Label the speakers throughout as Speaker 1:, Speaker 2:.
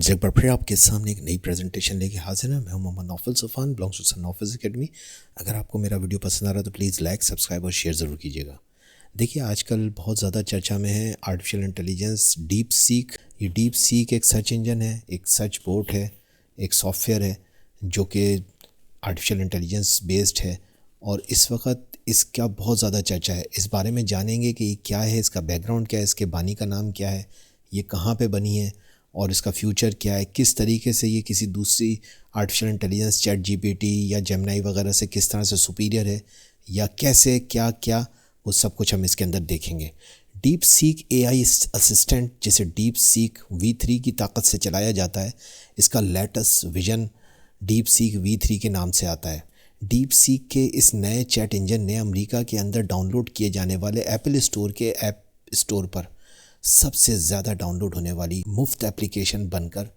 Speaker 1: Friends, एक बार फिर आपके सामने एक नई प्रेजेंटेशन लेके हाजिर है। मैं हूं Mohammad Naufal Sufan, belongs to Sun Naufal academy. अगर आपको मेरा वीडियो पसंद आ रहा है तो प्लीज़ लाइक, सब्सक्राइब और शेयर ज़रूर कीजिएगा। देखिए, आजकल बहुत ज़्यादा चर्चा में है आर्टिफिशियल इंटेलिजेंस, डीप सीक। ये डीप सीक एक सर्च इंजन है, एक सर्च बोट है, एक सॉफ्टवेयर है जो कि आर्टिफिशियल इंटेलिजेंस बेस्ड है। और इस वक्त इसका बहुत ज़्यादा चर्चा है। इस बारे में जानेंगे कि ये क्या है, इसका बैकग्राउंड क्या है, इसके बानी का नाम क्या है, ये कहाँ पे बनी है और इसका फ्यूचर क्या है, किस तरीके से ये किसी दूसरी आर्टिफिशियल इंटेलिजेंस चैट जीपीटी या जेमिनी वगैरह से किस तरह से सुपीरियर है, या कैसे क्या क्या, वो सब कुछ हम इसके अंदर देखेंगे। डीप सीक एआई असिस्टेंट, जिसे डीप सीक V3 की ताकत से चलाया जाता है, इसका latest vision deep seek V3 के नाम से आता है। डीप सीक के इस नए चैट इंजन ने अमेरिका के अंदर डाउनलोड किए जाने वाले एप्पल स्टोर के ऐप स्टोर पर सबसे ज़्यादा डाउनलोड होने वाली मुफ्त एप्लीकेशन बनकर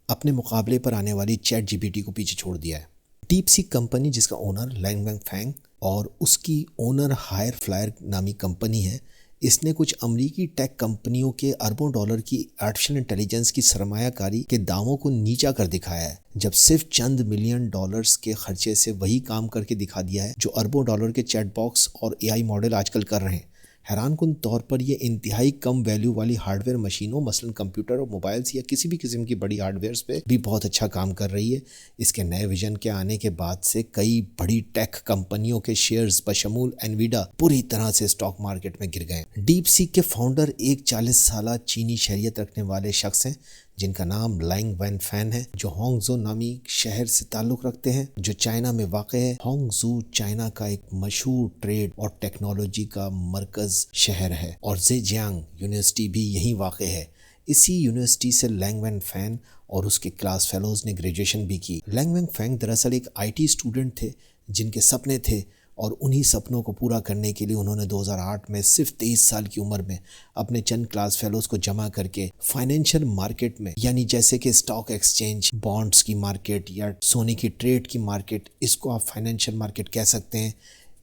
Speaker 1: अपने मुकाबले पर आने वाली चैट जीपीटी को पीछे छोड़ दिया है। डीप सीक कंपनी, जिसका ओनर लैंग वेंगफैंग और उसकी ओनर हायर फ्लायर नामी कंपनी है, इसने कुछ अमरीकी टेक कंपनियों के अरबों डॉलर की आर्टिफिशियल इंटेलिजेंस की सरमायाकारी के दावों को नीचा कर दिखाया है, जब सिर्फ चंद मिलियन डॉलर्स के खर्चे से वही काम करके दिखा दिया है जो अरबों डॉलर के चैट बॉक्स और एआई मॉडल आजकल कर रहे हैं। हैरानकुन तौर पर ये इंतहाई कम वैल्यू वाली हार्डवेयर मशीनों, मसलन कंप्यूटर और मोबाइल्स या किसी भी किस्म की बड़ी हार्डवेयर्स पे भी बहुत अच्छा काम कर रही है। इसके नए विजन के आने के बाद से कई बड़ी टेक कंपनियों के शेयर्स बशमूल एनवीडा पूरी तरह से स्टॉक मार्केट में गिर गए। डीप सीक के फाउंडर एक 40 साल चीनी शहरियत रखने वाले शख्स हैं जिनका नाम लैंग वेंगफैंग है, जो हांगझो नामी शहर से ताल्लुक़ रखते हैं, जो चाइना में वाक़ है। हांगझो चाइना का एक मशहूर ट्रेड और टेक्नोलॉजी का मरकज़ शहर है और ज़ेजियांग यूनिवर्सिटी भी यहीं वाक़ है। इसी यूनिवर्सिटी से लैंग वेंगफैंग और उसके क्लास फेलोज़ ने ग्रेजुएशन भी की। लैंग वेंगफैंग दरअसल एक IT स्टूडेंट थे जिनके सपने थे, और उन्हीं सपनों को पूरा करने के लिए उन्होंने 2008 में सिर्फ 23 साल की उम्र में अपने चंद क्लास फेलोज़ को जमा करके फाइनेंशियल मार्केट में, यानी जैसे कि स्टॉक एक्सचेंज, बॉन्ड्स की मार्केट या सोने की ट्रेड की मार्केट, इसको आप फाइनेंशियल मार्केट कह सकते हैं,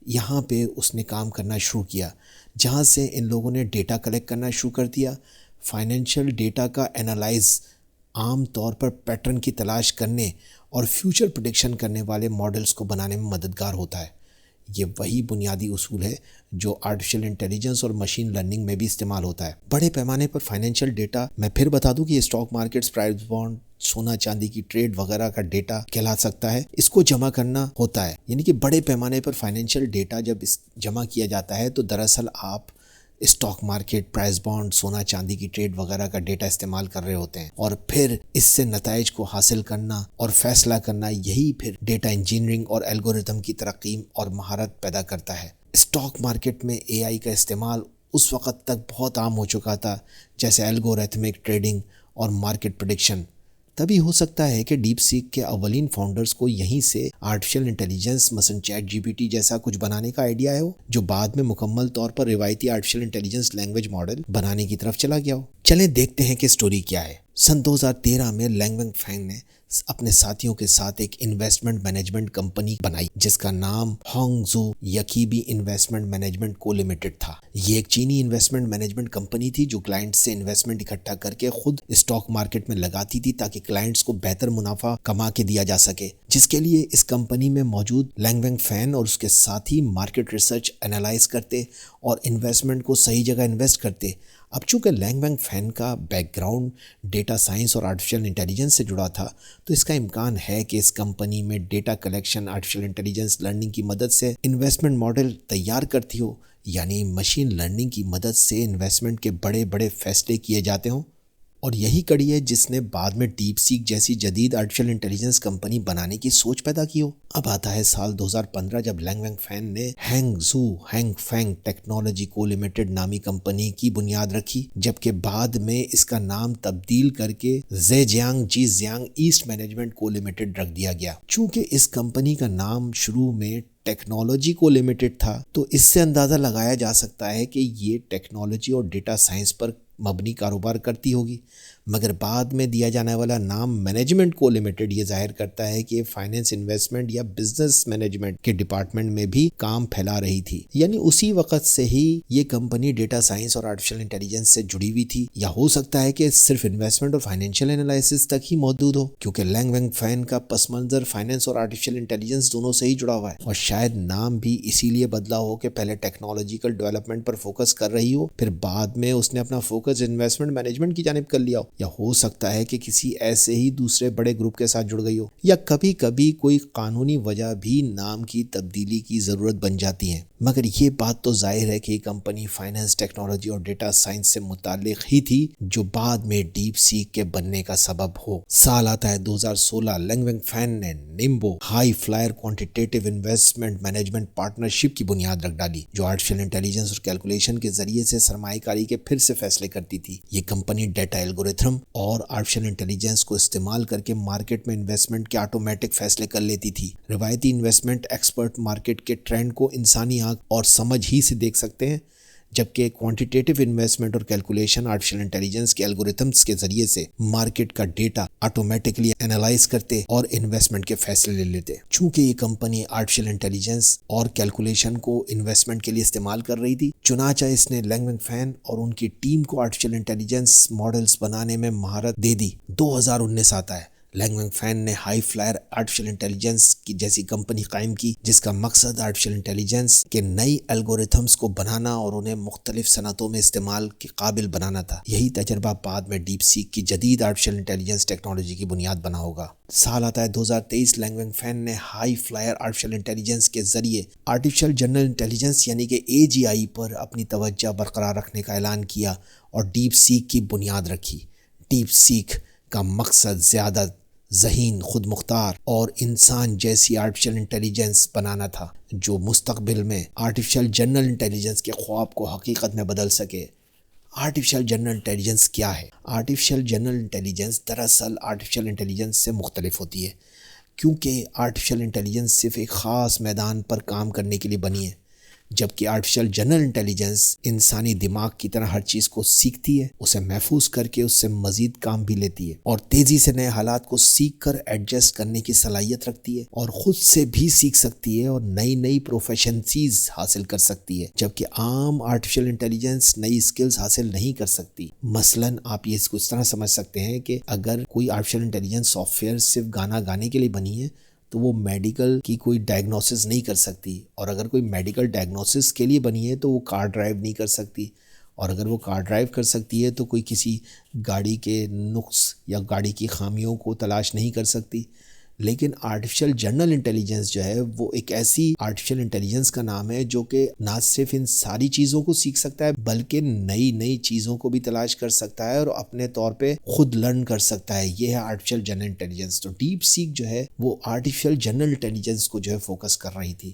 Speaker 1: यहाँ पे उसने काम करना शुरू किया, जहाँ से इन लोगों ने डेटा कलेक्ट करना शुरू कर दिया। फाइनेंशियल डेटा का एनालाइज आम तौर पर पैटर्न की तलाश करने और फ्यूचर प्रेडिक्शन करने वाले मॉडल्स को बनाने में मददगार होता है। ये वही बुनियादी उसूल है जो आर्टिफिशियल इंटेलिजेंस और मशीन लर्निंग में भी इस्तेमाल होता है। बड़े पैमाने पर फाइनेंशियल डेटा, मैं फिर बता दूं कि ये स्टॉक मार्केट्स, प्राइवेट बॉन्ड, सोना चांदी की ट्रेड वगैरह का डेटा कहला सकता है, इसको जमा करना होता है। यानी कि बड़े पैमाने पर फाइनेंशियल डेटा जब जमा किया जाता है तो दरअसल आप स्टॉक मार्केट, प्राइस बॉन्ड, सोना चांदी की ट्रेड वगैरह का डेटा इस्तेमाल कर रहे होते हैं, और फिर इससे नताइज को हासिल करना और फैसला करना, यही फिर डेटा इंजीनियरिंग और एल्गोरिथम की तरक्की और महारत पैदा करता है। स्टॉक मार्केट में एआई का इस्तेमाल उस वक़्त तक बहुत आम हो चुका था जैसे एल्गोरिथमिक ट्रेडिंग और मार्केट प्रेडिक्शन। तभी हो सकता है कि डीप सीक के अवलीन फाउंडर्स को यहीं से आर्टिफिशियल इंटेलिजेंस, मसलन चैट जीपीटी जैसा कुछ बनाने का आइडिया है हो, जो बाद में मुकम्मल तौर पर रिवायती आर्टिफिशियल इंटेलिजेंस लैंग्वेज मॉडल बनाने की तरफ चला गया हो। चलें देखते हैं कि स्टोरी क्या है। सन 2013 में लैंग वेंगफैंग ने अपने साथियों के साथ एक इन्वेस्टमेंट मैनेजमेंट कंपनी बनाई जिसका नाम हांगझो यकीबी इन्वेस्टमेंट मैनेजमेंट को लिमिटेड था। ये एक चीनी इन्वेस्टमेंट मैनेजमेंट कंपनी थी जो क्लाइंट्स से इन्वेस्टमेंट इकट्ठा करके खुद स्टॉक मार्केट में लगाती थी ताकि क्लाइंट्स को बेहतर मुनाफा कमा के दिया जा सके, जिसके लिए इस कंपनी में मौजूद लैंग वेंगफैंग और उसके साथी मार्केट रिसर्च एनालाइज करते और इन्वेस्टमेंट को सही जगह इन्वेस्ट करते। अब चूँकि लैंग वेंगफैंग का बैकग्राउंड डेटा साइंस और आर्टिफिशियल इंटेलिजेंस से जुड़ा था, तो इसका इम्कान है कि इस कंपनी में data collection, artificial intelligence learning की मदद से इन्वेस्टमेंट मॉडल तैयार करती हो, यानी मशीन लर्निंग की मदद से इन्वेस्टमेंट के बड़े बड़े फैसले किए जाते हों। और यही कड़ी है जिसने बाद में डीप सीक जैसी जदीद आर्टिफिशियल इंटेलिजेंस कंपनी बनाने की सोच पैदा की हो। अब आता है साल 2015 जब लैंग वेंगफैंग ने हांगझो हैंगफैंग टेक्नोलॉजी को लिमिटेड नामी कंपनी की बुनियाद रखी, जबकि बाद में इसका नाम तब्दील करके ज़ेजियांग जीजियांग ईस्ट मैनेजमेंट को लिमिटेड रख दिया गया। चूँकि इस कंपनी का नाम शुरू में टेक्नोलॉजी को लिमिटेड था, तो इससे अंदाज़ा लगाया जा सकता है कि ये टेक्नोलॉजी और डेटा साइंस पर मबनी कारोबार करती होगी। مگر بعد میں دیا جانے والا نام مینجمنٹ کو لمیٹڈ یہ ظاہر کرتا ہے کہ فائنینس انویسٹمنٹ یا بزنس مینجمنٹ کے ڈپارٹمنٹ میں بھی کام پھیلا رہی تھی، یعنی اسی وقت سے ہی یہ کمپنی ڈیٹا سائنس اور آرٹیفیشل انٹیلیجنس سے جڑی ہوئی تھی، یا ہو سکتا ہے کہ صرف انویسٹمنٹ اور فائنینشیل انالائسس تک ہی محدود ہو، کیونکہ لینگ وینگ فین کا پس منظر فائنینس اور آرٹیفیشل انٹیلیجنس دونوں سے ہی جڑا ہوا ہے، اور شاید نام بھی اسی لیے بدلا ہو کہ پہلے ٹیکنالوجیکل ڈیولپمنٹ پر فوکس کر رہی ہو، پھر بعد میں اس نے اپنا فوکس انویسٹمنٹ مینجمنٹ کی جانب کر لیا ہو، یا ہو سکتا ہے کہ کسی ایسے ہی دوسرے بڑے گروپ کے ساتھ جڑ گئی ہو، یا کبھی کبھی کوئی قانونی وجہ بھی نام کی تبدیلی کی ضرورت بن جاتی ہے۔ مگر یہ بات تو ظاہر ہے کہ یہ کمپنی فائنانس، ٹیکنالوجی اور ڈیٹا سائنس سے متعلق ہی تھی، جو بعد میں ڈیپ سیک کے بننے کا سبب ہو۔ سال آتا ہے 2016، لینگ وینگ فین نے نیمبو high flyer quantitative investment management partnership کی بنیاد رکھ ڈالی، جو آرٹیفیشل انٹیلیجنس اور کیلکولیشن کے ذریعے سے سرمایہ کاری کے پھر سے فیصلے کرتی تھی۔ یہ کمپنی ڈیٹا الگورتھم اور آرٹیفیشل انٹیلیجنس کو استعمال کر کے مارکیٹ میں انویسٹمنٹ کے آٹومیٹک فیصلے کر لیتی تھی۔ روایتی انویسٹمنٹ ایکسپرٹ مارکیٹ کے ٹرینڈ کو انسانی آنکھ اور سمجھ ہی سے دیکھ سکتے ہیں، جبکہ کوانٹیٹیو انویسٹمنٹ اور کیلکولیشن آرٹیفیشل انٹیلیجنس کے الگورتھمز کے ذریعے سے مارکیٹ کا ڈیٹا آٹومیٹکلی انالائز کرتے اور انویسٹمنٹ کے فیصلے لے لیتے۔ چونکہ یہ کمپنی آرٹیفیشل انٹیلیجنس اور کیلکولیشن کو انویسٹمنٹ کے لیے استعمال کر رہی تھی، چنانچہ اس نے لینگ وینگ فین اور ان کی ٹیم کو آرٹیفیشل انٹیلیجنس ماڈلز بنانے میں مہارت دے دی۔ 2019 آتا ہے، لینگ وینگ فین نے ہائی فلائر آرٹیفیشل انٹیلیجنس کی جیسی کمپنی قائم کی، جس کا مقصد آرٹیفیشل انٹیلیجنس کے نئی الگورتھمز کو بنانا اور انہیں مختلف صنعتوں میں استعمال کے قابل بنانا تھا۔ یہی تجربہ بعد میں ڈیپ سیک کی جدید آرٹیفیشل انٹیلیجنس ٹیکنالوجی کی بنیاد بنا ہوگا۔ سال آتا ہے 2023، لینگ وینگ فین نے ہائی فلائر آرٹیفیشل انٹیلیجنس کے ذریعے آرٹیفیشل جنرل انٹیلیجنس یعنی کہ AGI پر اپنی توجہ برقرار رکھنے کا اعلان کیا اور ڈیپ سیک کی بنیاد رکھی۔ ڈیپ سیک کا مقصد زیادہ ذہین، خود مختار اور انسان جیسی آرٹیفیشل انٹیلیجنس بنانا تھا، جو مستقبل میں آرٹیفیشل جنرل انٹیلیجنس کے خواب کو حقیقت میں بدل سکے۔ آرٹیفیشل جنرل انٹیلیجنس کیا ہے؟ آرٹیفیشل جنرل انٹیلیجنس دراصل آرٹیفیشل انٹیلیجنس سے مختلف ہوتی ہے، کیونکہ آرٹیفیشل انٹیلیجنس صرف ایک خاص میدان پر کام کرنے کے لیے بنی ہے، جبکہ آرٹیفیشل جنرل انٹیلیجنس انسانی دماغ کی طرح ہر چیز کو سیکھتی ہے، اسے محفوظ کر کے اس سے مزید کام بھی لیتی ہے، اور تیزی سے نئے حالات کو سیکھ کر ایڈجسٹ کرنے کی صلاحیت رکھتی ہے، اور خود سے بھی سیکھ سکتی ہے اور نئی پروفیشنسیز حاصل کر سکتی ہے، جبکہ عام آرٹیفیشل انٹیلیجنس نئی اسکلز حاصل نہیں کر سکتی۔ مثلاً آپ یہ اس کو اس طرح سمجھ سکتے ہیں کہ اگر کوئی آرٹیفیشل انٹیلیجنس سافٹ ویئر صرف گانا گانے کے لیے بنی ہے تو وہ میڈیکل کی کوئی ڈائگنوسس نہیں کر سکتی، اور اگر کوئی میڈیکل ڈائگنوسس کے لیے بنی ہے تو وہ کار ڈرائیو نہیں کر سکتی، اور اگر وہ کار ڈرائیو کر سکتی ہے تو کوئی کسی گاڑی کے نقص یا گاڑی کی خامیوں کو تلاش نہیں کر سکتی۔ لیکن آرٹیفیشل جنرل انٹیلیجنس جو ہے وہ ایک ایسی آرٹیفیشل انٹیلیجنس کا نام ہے جو کہ نہ صرف ان ساری چیزوں کو سیکھ سکتا ہے بلکہ نئی چیزوں کو بھی تلاش کر سکتا ہے اور اپنے طور پہ خود لرن کر سکتا ہے۔ یہ ہے آرٹیفیشل جنرل انٹیلیجنس۔ تو ڈیپ سیک جو ہے وہ آرٹیفیشل جنرل انٹیلیجنس کو جو ہے فوکس کر رہی تھی۔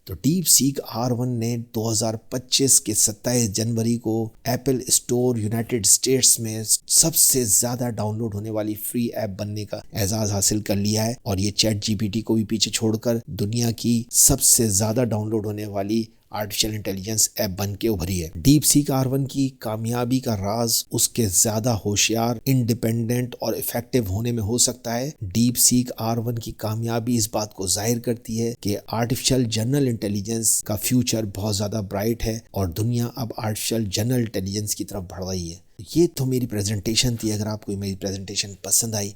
Speaker 1: تو ڈیپ سیک R1 نے 2025 کے 27 جنوری کو ایپل اسٹور یونائٹڈ اسٹیٹس میں سب سے زیادہ ڈاؤن لوڈ ہونے والی فری ایپ بننے کا اعزاز حاصل کر لیا ہے، اور یہ چیٹ GPT کو بھی پیچھے چھوڑ کر دنیا کی سب سے زیادہ ڈاؤن لوڈ ہونے والی آرٹیفیشل انٹیلیجنس ایپ بن کے ابھری ہے۔ ڈیپ سیک R1 کی کامیابی کا راز اس کے زیادہ ہوشیار، انڈیپینڈنٹ اور افیکٹو ہونے میں ہو سکتا ہے۔ ڈیپ سیک R1 کی کامیابی اس بات کو ظاہر کرتی ہے کہ آرٹیفیشل جنرل انٹیلیجنس کا فیوچر بہت زیادہ برائٹ ہے، اور دنیا اب آرٹیفیشل جنرل انٹیلیجنس کی طرف بڑھ رہی ہے۔ یہ تو میری پریزنٹیشن تھی۔ اگر آپ کو میری پریزنٹیشن پسند آئی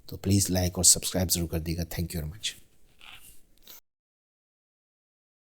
Speaker 1: تو پلیز لائک اور سبسکرائب ضرور کر دیجیے گا۔ Thank you very much.